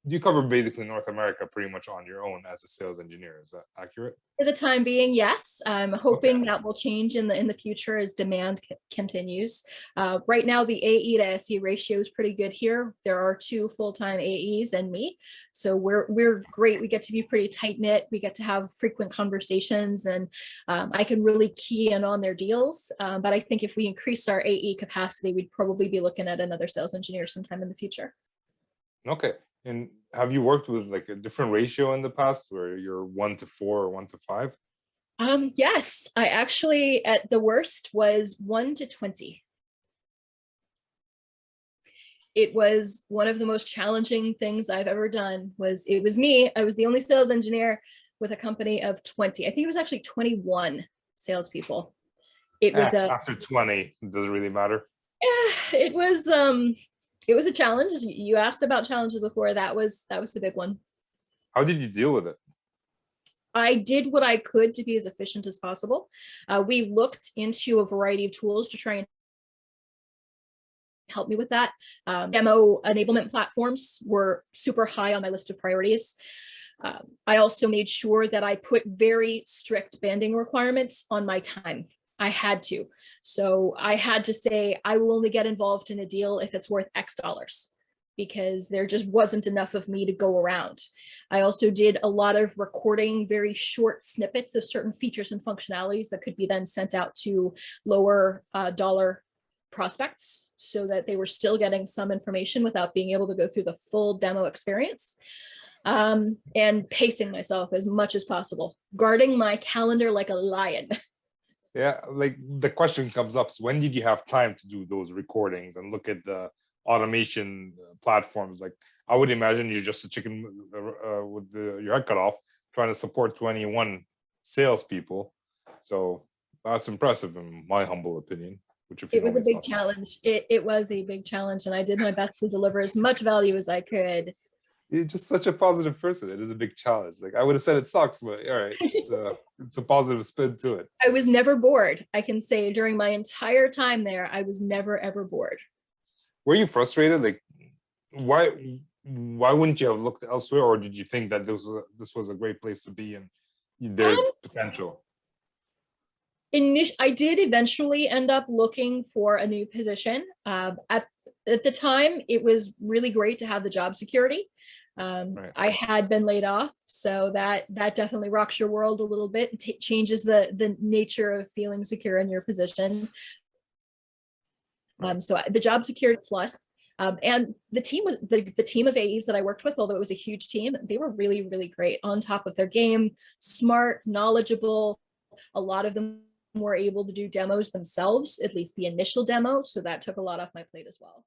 you cover basically North America pretty much on your own as a sales engineer. Is that accurate? For the time being, yes. I'm Okay. hoping that will change in the future as demand continues. Right now, the AE to SE ratio is pretty good here. There are 2 full-time AEs and me, so we're great. We get to be pretty tight knit. We get to have frequent conversations, and I can really key in on their deals. But I think if we increase our AE capacity, we'd probably be looking at another sales engineer sometime in the future. Okay. And have you worked with like a different ratio in the past where you're 1 to 4 or 1 to 5? Yes, I actually at the worst was 1 to 20. It was one of the most challenging things I've ever done. It was me. I was the only sales engineer with a company of 20. I think it was actually 21 salespeople. It was After 20, it doesn't really matter. it was a challenge. You asked about challenges before. That was the big one. How did you deal with it? I did what I could to be as efficient as possible. We looked into a variety of tools to try and help me with that. Demo enablement platforms were super high on my list of priorities. I also made sure that I put very strict banding requirements on my time. I had to. So I had to say, I will only get involved in a deal if it's worth X dollars, because there just wasn't enough of me to go around. I also did a lot of recording very short snippets of certain features and functionalities that could be then sent out to lower dollar prospects so that they were still getting some information without being able to go through the full demo experience. And pacing myself as much as possible, guarding my calendar like a lion. Yeah, like the question comes up, so when did you have time to do those recordings and look at the automation platforms? Like, I would imagine you're just a chicken with your head cut off trying to support 21 salespeople. So that's impressive in my humble opinion. Which, if you It know was a me, big challenge. It was a big challenge, and I did my best to deliver as much value as I could. you're just such a positive person. It is a big challenge. Like, I would have said it sucks, but all right, it's a positive spin to it. I was never bored. I can say during my entire time there, I was never, ever bored. Were you frustrated? Like, why wouldn't you have looked elsewhere, or did you think that this was a great place to be and there's potential? I did eventually end up looking for a new position. At the time, it was really great to have the job security. Right. I had been laid off, so that definitely rocks your world a little bit, changes the nature of feeling secure in your position. So the job security plus, and the team was the team of AEs that I worked with, although it was a huge team, they were really, really great, on top of their game, smart, knowledgeable. A lot of them were able to do demos themselves, at least the initial demo. So that took a lot off my plate as well.